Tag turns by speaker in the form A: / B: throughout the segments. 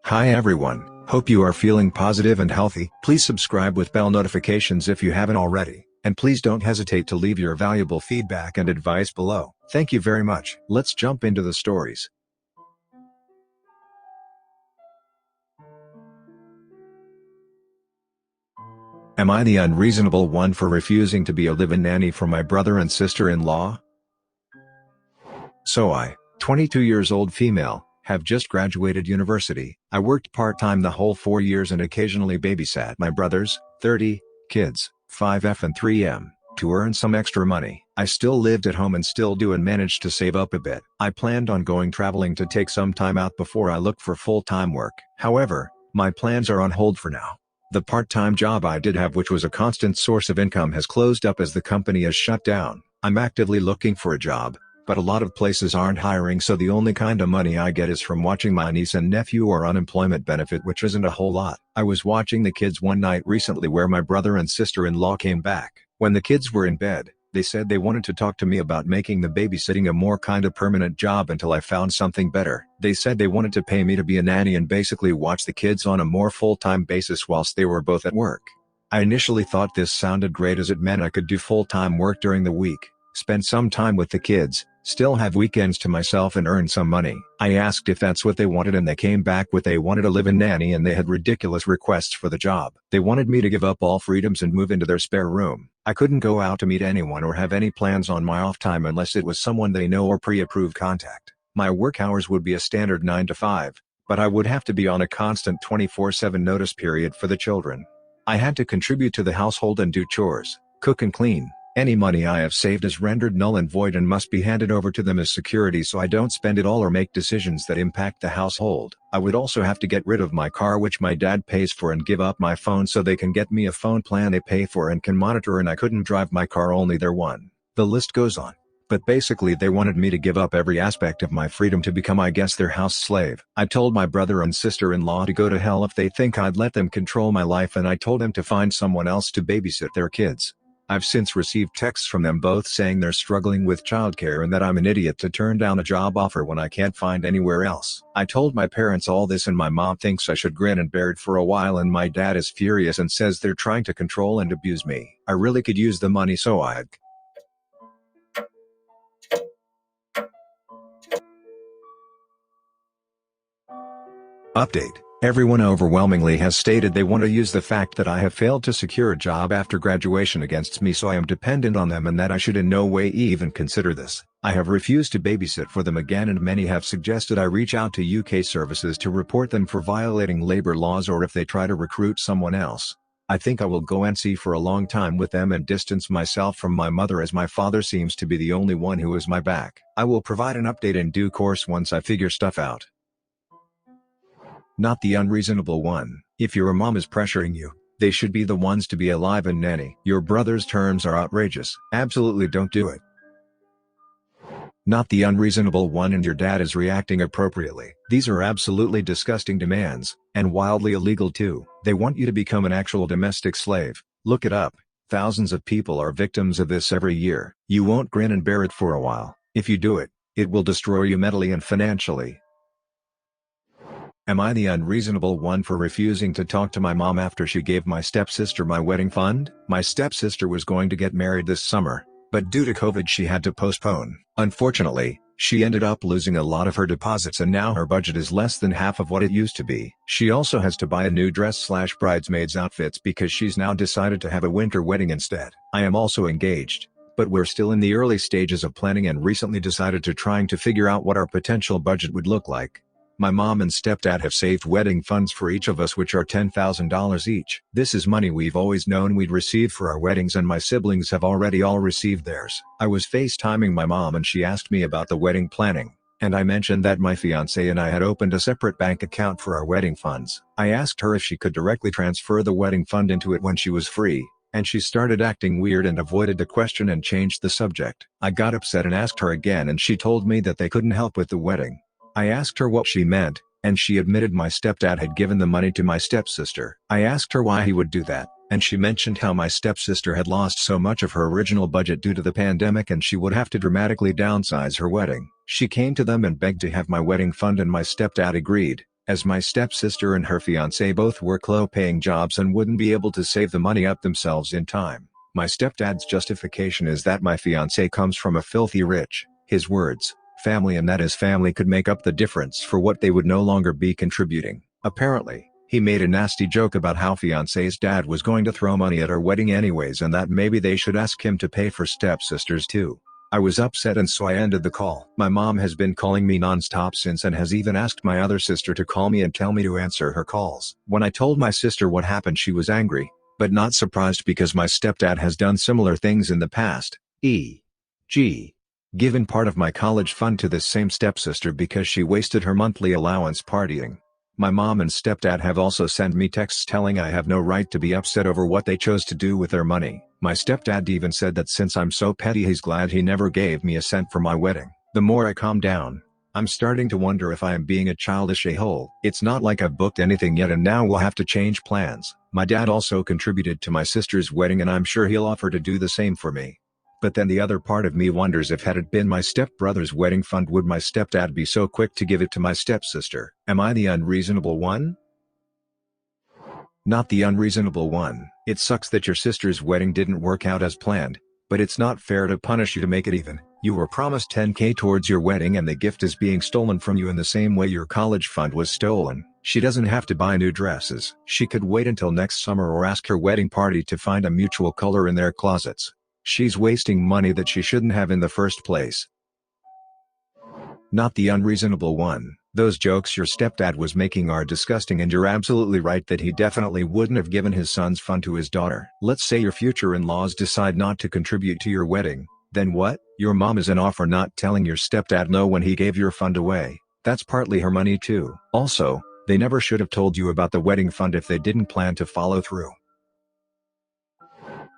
A: Hi everyone, hope you are feeling positive and healthy. Please subscribe with bell notifications if you haven't already, and please don't hesitate to leave your valuable feedback and advice below. Thank you very much. Let's jump into the stories. Am I the unreasonable one for refusing to be a live-in nanny for my brother and sister-in-law? So I, 22 years old female, have just graduated university. I worked part-time the whole 4 years and occasionally babysat my brothers, 30, kids, 5F and 3M, to earn some extra money. I still lived at home and still do and managed to save up a bit. I planned on going traveling to take some time out before I look for full-time work. However, my plans are on hold for now. The part-time job I did have, which was a constant source of income, has closed up as the company is shut down. I'm actively looking for a job, but a lot of places aren't hiring, so the only kind of money I get is from watching my niece and nephew or unemployment benefit, which isn't a whole lot. I was watching the kids one night recently where my brother and sister-in-law came back. When the kids were in bed, they said they wanted to talk to me about making the babysitting a more kind of permanent job until I found something better. They said they wanted to pay me to be a nanny and basically watch the kids on a more full-time basis whilst they were both at work. I initially thought this sounded great as it meant I could do full-time work during the week, spend some time with the kids, still have weekends to myself and earn some money. I asked if that's what they wanted and they came back with they wanted a live-in nanny and they had ridiculous requests for the job. They wanted me to give up all freedoms and move into their spare room. I couldn't go out to meet anyone or have any plans on my off time unless it was someone they know or pre-approved contact. My work hours would be a standard 9 to 5, but I would have to be on a constant 24/7 notice period for the children. I had to contribute to the household and do chores, cook and clean. Any money I have saved is rendered null and void and must be handed over to them as security so I don't spend it all or make decisions that impact the household. I would also have to get rid of my car, which my dad pays for, and give up my phone so they can get me a phone plan they pay for and can monitor, and I couldn't drive my car, only their one. The list goes on. But basically they wanted me to give up every aspect of my freedom to become, I guess, their house slave. I told my brother and sister-in-law to go to hell if they think I'd let them control my life, and I told them to find someone else to babysit their kids. I've since received texts from them both saying they're struggling with childcare and that I'm an idiot to turn down a job offer when I can't find anywhere else. I told my parents all this and my mom thinks I should grin and bear it for a while, and my dad is furious and says they're trying to control and abuse me. I really could use the money, so I'd update. Everyone overwhelmingly has stated they want to use the fact that I have failed to secure a job after graduation against me, so I am dependent on them and that I should in no way even consider this. I have refused to babysit for them again, and many have suggested I reach out to UK services to report them for violating labor laws or if they try to recruit someone else. I think I will go NC for a long time with them and distance myself from my mother, as my father seems to be the only one who has my back. I will provide an update in due course once I figure stuff out. Not the unreasonable one. If your mom is pressuring you, they should be the ones to be a live-in nanny. Your brother's terms are outrageous. Absolutely don't do it. Not the unreasonable one, and your dad is reacting appropriately. These are absolutely disgusting demands, and wildly illegal too. They want you to become an actual domestic slave. Look it up. Thousands of people are victims of this every year. You won't grin and bear it for a while. If you do it, it will destroy you mentally and financially. Am I the unreasonable one for refusing to talk to my mom after she gave my stepsister my wedding fund? My stepsister was going to get married this summer, but due to COVID she had to postpone. Unfortunately, she ended up losing a lot of her deposits and now her budget is less than half of what it used to be. She also has to buy a new dress/bridesmaids outfits because she's now decided to have a winter wedding instead. I am also engaged, but we're still in the early stages of planning and recently decided to trying to figure out what our potential budget would look like. My mom and stepdad have saved wedding funds for each of us, which are $10,000 each. This is money we've always known we'd receive for our weddings, and my siblings have already all received theirs. I was FaceTiming my mom and she asked me about the wedding planning, and I mentioned that my fiancé and I had opened a separate bank account for our wedding funds. I asked her if she could directly transfer the wedding fund into it when she was free, and she started acting weird and avoided the question and changed the subject. I got upset and asked her again, and she told me that they couldn't help with the wedding. I asked her what she meant, and she admitted my stepdad had given the money to my stepsister. I asked her why he would do that, and she mentioned how my stepsister had lost so much of her original budget due to the pandemic and she would have to dramatically downsize her wedding. She came to them and begged to have my wedding fund, and my stepdad agreed. as my stepsister and her fiancé both work low-paying jobs and wouldn't be able to save the money up themselves in time. My stepdad's justification is that my fiancé comes from a filthy rich, his words, family, and that his family could make up the difference for what they would no longer be contributing. Apparently, he made a nasty joke about how fiancé's dad was going to throw money at her wedding anyways and that maybe they should ask him to pay for stepsisters too. I was upset and so I ended the call. My mom has been calling me non-stop since and has even asked my other sister to call me and tell me to answer her calls. When I told my sister what happened, she was angry, but not surprised because my stepdad has done similar things in the past. E.g. given part of my college fund to this same stepsister because she wasted her monthly allowance partying. My mom and stepdad have also sent me texts telling I have no right to be upset over what they chose to do with their money. My stepdad even said that since I'm so petty he's glad he never gave me a cent for my wedding. The more I calm down, I'm starting to wonder if I am being a childish a-hole. It's not like I've booked anything yet and now we'll have to change plans. My dad also contributed to my sister's wedding and I'm sure he'll offer to do the same for me. But then the other part of me wonders if had it been my stepbrother's wedding fund, would my stepdad be so quick to give it to my stepsister? Am I the unreasonable one? Not the unreasonable one. It sucks that your sister's wedding didn't work out as planned, but it's not fair to punish you to make it even. You were promised $10K towards your wedding and the gift is being stolen from you in the same way your college fund was stolen. She doesn't have to buy new dresses. She could wait until next summer or ask her wedding party to find a mutual color in their closets. She's wasting money that she shouldn't have in the first place. Not the unreasonable one. Those jokes your stepdad was making are disgusting and you're absolutely right that he definitely wouldn't have given his son's fund to his daughter. Let's say your future in-laws decide not to contribute to your wedding, then what? Your mom is an off for not telling your stepdad no when he gave your fund away. That's partly her money too. Also, they never should have told you about the wedding fund if they didn't plan to follow through.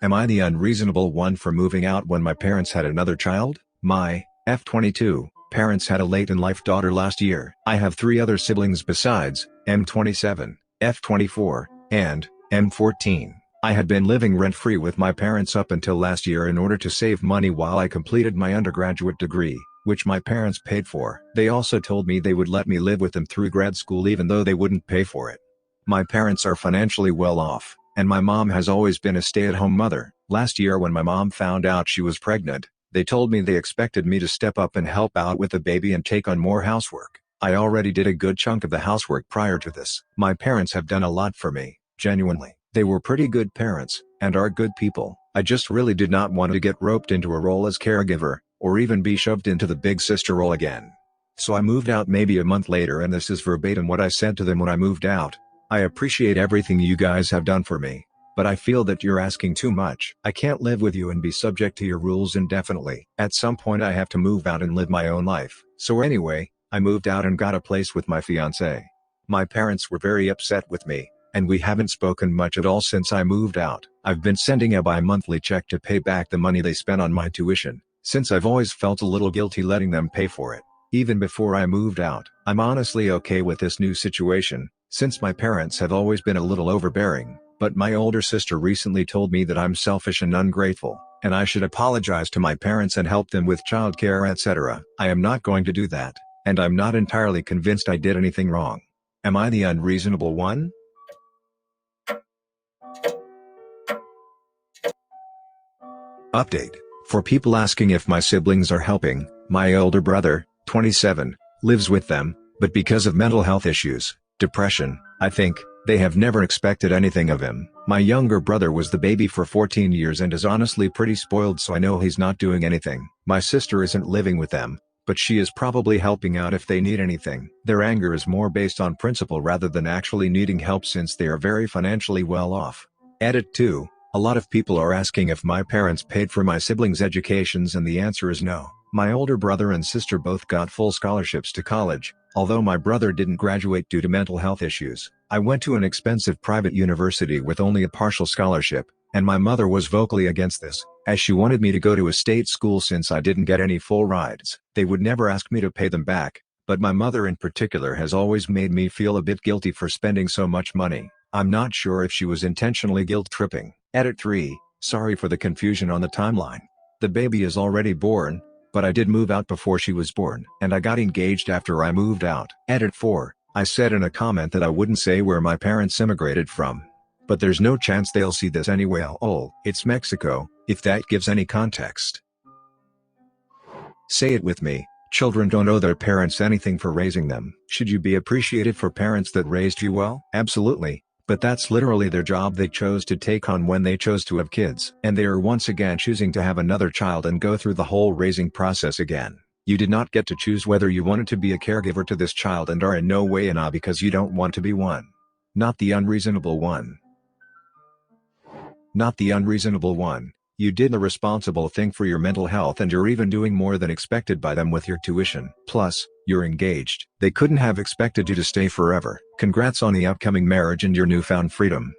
A: Am I the unreasonable one for moving out when my parents had another child? My F22 parents had a late-in-life daughter last year. I have 3 other siblings besides M27, F24, and M14. I had been living rent-free with my parents up until last year in order to save money while I completed my undergraduate degree, which my parents paid for. They also told me they would let me live with them through grad school even though they wouldn't pay for it. My parents are financially well off, and my mom has always been a stay-at-home mother. Last year when my mom found out she was pregnant, they told me they expected me to step up and help out with the baby and take on more housework. I already did a good chunk of the housework prior to this. My parents have done a lot for me, genuinely. They were pretty good parents, and are good people. I just really did not want to get roped into a role as caregiver, or even be shoved into the big sister role again. So I moved out maybe a month later, and this is verbatim what I said to them when I moved out. I appreciate everything you guys have done for me, but I feel that you're asking too much. I can't live with you and be subject to your rules indefinitely. At some point I have to move out and live my own life. So anyway, I moved out and got a place with my fiancé. My parents were very upset with me, and we haven't spoken much at all since I moved out. I've been sending a bi-monthly check to pay back the money they spent on my tuition, since I've always felt a little guilty letting them pay for it. Even before I moved out, I'm honestly okay with this new situation, since my parents have always been a little overbearing. But my older sister recently told me that I'm selfish and ungrateful, and I should apologize to my parents and help them with childcare, etc. I am not going to do that, and I'm not entirely convinced I did anything wrong. Am I the unreasonable one? Update. For people asking if my siblings are helping, my older brother, 27, lives with them, but because of mental health issues, depression, I think, they have never expected anything of him. My younger brother was the baby for 14 years and is honestly pretty spoiled, so I know he's not doing anything. My sister isn't living with them, but she is probably helping out if they need anything. Their anger is more based on principle rather than actually needing help since they are very financially well off. Edit 2. A lot of people are asking if my parents paid for my siblings' educations, and the answer is no. My older brother and sister both got full scholarships to college, although my brother didn't graduate due to mental health issues. I went to an expensive private university with only a partial scholarship, and my mother was vocally against this, as she wanted me to go to a state school since I didn't get any full rides. They would never ask me to pay them back, but my mother in particular has always made me feel a bit guilty for spending so much money. I'm not sure if she was intentionally guilt-tripping. Edit 3. Sorry for the confusion on the timeline. The baby is already born, but I did move out before she was born, and I got engaged after I moved out. Edit 4. I said in a comment that I wouldn't say where my parents immigrated from. But there's no chance they'll see this anyway. Oh, it's Mexico, if that gives any context. Say it with me. Children don't owe their parents anything for raising them. Should you be appreciated for parents that raised you well? Absolutely. But that's literally their job they chose to take on when they chose to have kids. And they are once again choosing to have another child and go through the whole raising process again. You did not get to choose whether you wanted to be a caregiver to this child and are in no way an because you don't want to be one. Not the unreasonable one. Not the unreasonable one. You did the responsible thing for your mental health and you're even doing more than expected by them with your tuition. Plus, you're engaged. They couldn't have expected you to stay forever. Congrats on the upcoming marriage and your newfound freedom.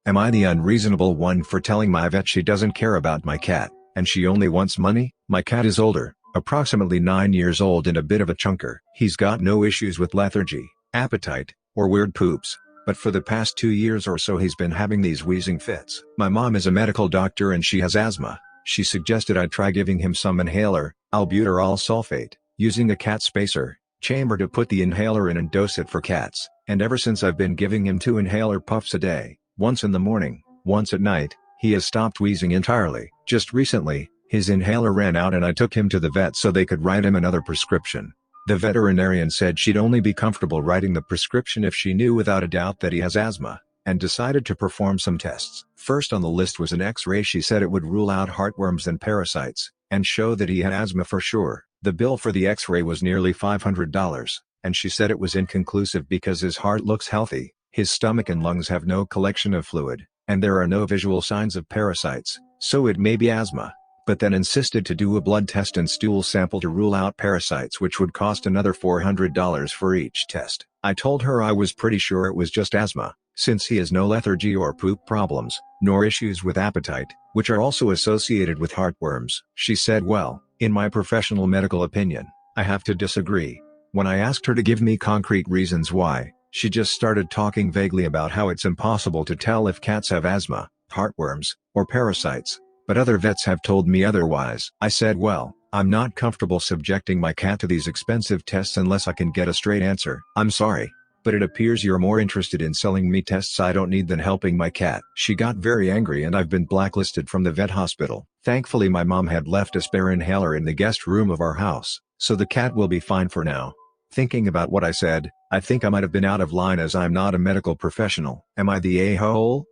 A: Am I the unreasonable one for telling my vet she doesn't care about my cat, and she only wants money? My cat is older, approximately 9 years old and a bit of a chunker. He's got no issues with lethargy, appetite, or weird poops. But for the past 2 years or so he's been having these wheezing fits. My mom is a medical doctor and she has asthma. She suggested I try giving him some inhaler, albuterol sulfate, using a cat spacer chamber to put the inhaler in and dose it for cats. And ever since I've been giving him 2 inhaler puffs a day, once in the morning, once at night, he has stopped wheezing entirely. Just recently, his inhaler ran out and I took him to the vet so they could write him another prescription. The veterinarian said she'd only be comfortable writing the prescription if she knew without a doubt that he has asthma, and decided to perform some tests. First on the list was an X-ray. She said it would rule out heartworms and parasites, and show that he had asthma for sure. The bill for the X-ray was nearly $500, and she said it was inconclusive because his heart looks healthy, his stomach and lungs have no collection of fluid, and there are no visual signs of parasites, so it may be asthma. But then insisted to do a blood test and stool sample to rule out parasites, which would cost another $400 for each test. I told her I was pretty sure it was just asthma, since he has no lethargy or poop problems, nor issues with appetite, which are also associated with heartworms. She said, well, in my professional medical opinion, I have to disagree. When I asked her to give me concrete reasons why, she just started talking vaguely about how it's impossible to tell if cats have asthma, heartworms, or parasites. But other vets have told me otherwise. I said, well, I'm not comfortable subjecting my cat to these expensive tests unless I can get a straight answer. I'm sorry, but it appears you're more interested in selling me tests I don't need than helping my cat. She got very angry and I've been blacklisted from the vet hospital. Thankfully my mom had left a spare inhaler in the guest room of our house, so the cat will be fine for now. Thinking about what I said, I think I might have been out of line as I'm not a medical professional. Am I the a-hole?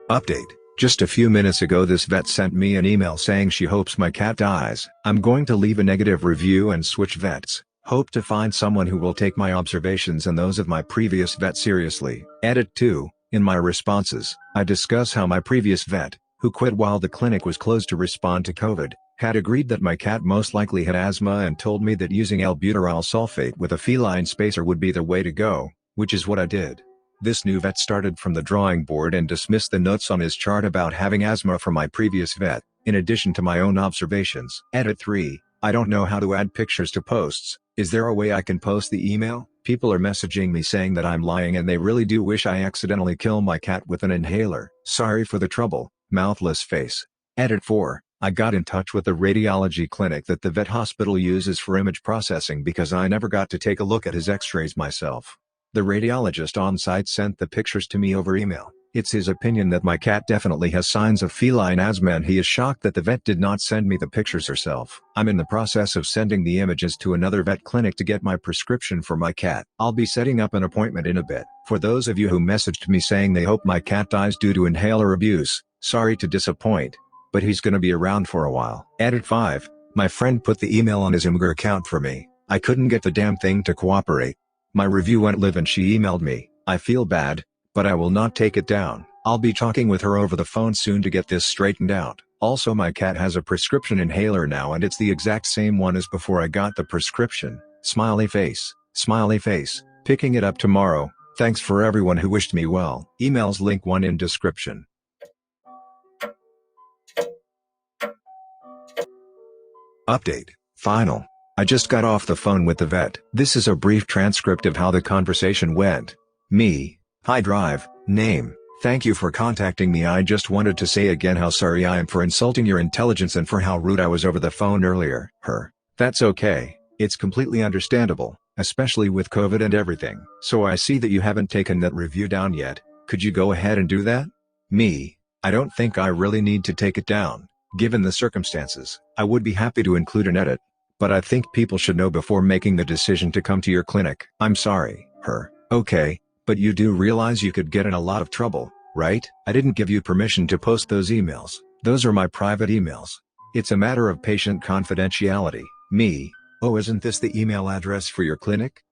A: Update. Just a few minutes ago this vet sent me an email saying she hopes my cat dies. I'm going to leave a negative review and switch vets. Hope to find someone who will take my observations and those of my previous vet seriously. Edit 2. In my responses, I discuss how my previous vet, who quit while the clinic was closed to respond to COVID, had agreed that my cat most likely had asthma and told me that using albuterol sulfate with a feline spacer would be the way to go, which is what I did. This new vet started from the drawing board and dismissed the notes on his chart about having asthma from my previous vet, in addition to my own observations. Edit 3. I don't know how to add pictures to posts. Is there a way I can post the email? People are messaging me saying that I'm lying and they really do wish I accidentally kill my cat with an inhaler. Sorry for the trouble, mouthless face. Edit 4. I got in touch with the radiology clinic that the vet hospital uses for image processing because I never got to take a look at his x-rays myself. The radiologist on site sent the pictures to me over email. It's his opinion that my cat definitely has signs of feline asthma and he is shocked that the vet did not send me the pictures herself. I'm in the process of sending the images to another vet clinic to get my prescription for my cat. I'll be setting up an appointment in a bit. For those of you who messaged me saying they hope my cat dies due to inhaler abuse, sorry to disappoint, but he's gonna be around for a while. Edit 5. My friend put the email on his Imgur account for me. I couldn't get the damn thing to cooperate. My review went live and she emailed me. I feel bad, but I will not take it down. I'll be talking with her over the phone soon to get this straightened out. Also my cat has a prescription inhaler now and it's the exact same one as before I got the prescription. Smiley face. Smiley face. Picking it up tomorrow. Thanks for everyone who wished me well. Emails link 1 in description. Update. Final. I just got off the phone with the vet. This is a brief transcript of how the conversation went. Me. Hi drive. Name. Thank you for contacting me. I just wanted to say again how sorry I am for insulting your intelligence and for how rude I was over the phone earlier. That's okay. It's completely understandable, especially with COVID and everything. So I see that you haven't taken that review down yet. Could you go ahead and do that? Me, I don't think I really need to take it down. Given the circumstances, I would be happy to include an edit. But I think people should know before making the decision to come to your clinic. I'm sorry. Okay, but you do realize you could get in a lot of trouble, right? I didn't give you permission to post those emails. Those are my private emails. It's a matter of patient confidentiality. Me, oh, isn't this the email address for your clinic?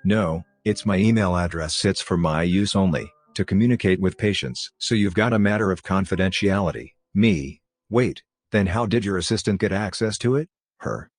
A: No, it's my email address. It's for my use only, to communicate with patients. So you've got a matter of confidentiality. Me, wait, then how did your assistant get access to it?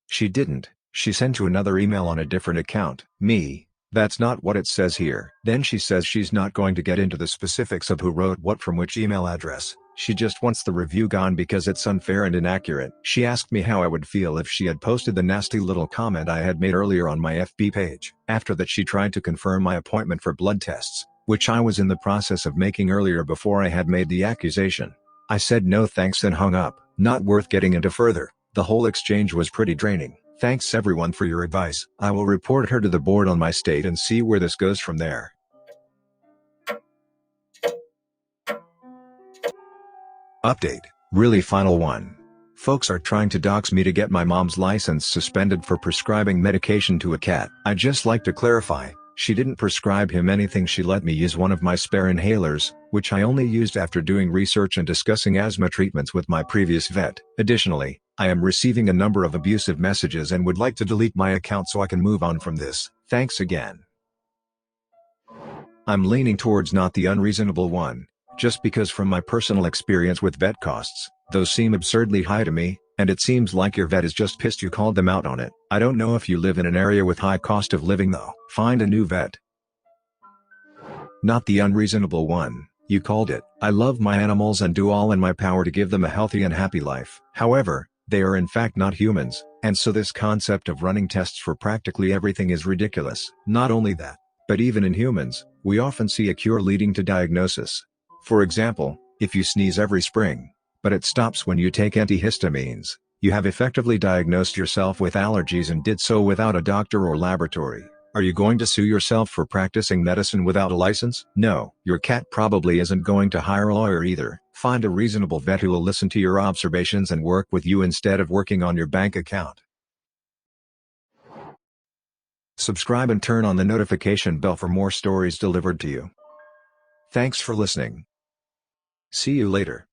A: She didn't. She sent to another email on a different account. Me, that's not what it says here. Then she says she's not going to get into the specifics of who wrote what from which email address. She just wants the review gone because it's unfair and inaccurate. She asked me how I would feel if she had posted the nasty little comment I had made earlier on my FB page. After that, she tried to confirm my appointment for blood tests, which I was in the process of making earlier before I had made the accusation. I said no thanks and hung up. Not worth getting into further. The whole exchange was pretty draining. Thanks everyone for your advice. I will report her to the board on my state and see where this goes from there. Update. Really final one. Folks are trying to dox me to get my mom's license suspended for prescribing medication to a cat. I'd just like to clarify, she didn't prescribe him anything. She let me use one of my spare inhalers, which I only used after doing research and discussing asthma treatments with my previous vet. Additionally, I am receiving a number of abusive messages and would like to delete my account so I can move on from this. Thanks again. I'm leaning towards not the unreasonable one, just because from my personal experience with vet costs, those seem absurdly high to me, and it seems like your vet is just pissed you called them out on it. I don't know if you live in an area with high cost of living though. Find a new vet. Not the unreasonable one, you called it. I love my animals and do all in my power to give them a healthy and happy life. However, they are in fact not humans, and so this concept of running tests for practically everything is ridiculous. Not only that, but even in humans, we often see a cure leading to diagnosis. For example, if you sneeze every spring, but it stops when you take antihistamines, you have effectively diagnosed yourself with allergies and did so without a doctor or laboratory. Are you going to sue yourself for practicing medicine without a license? No. Your cat probably isn't going to hire a lawyer either. Find a reasonable vet who will listen to your observations and work with you instead of working on your bank account. Subscribe and turn on the notification bell for more stories delivered to you. Thanks for listening. See you later.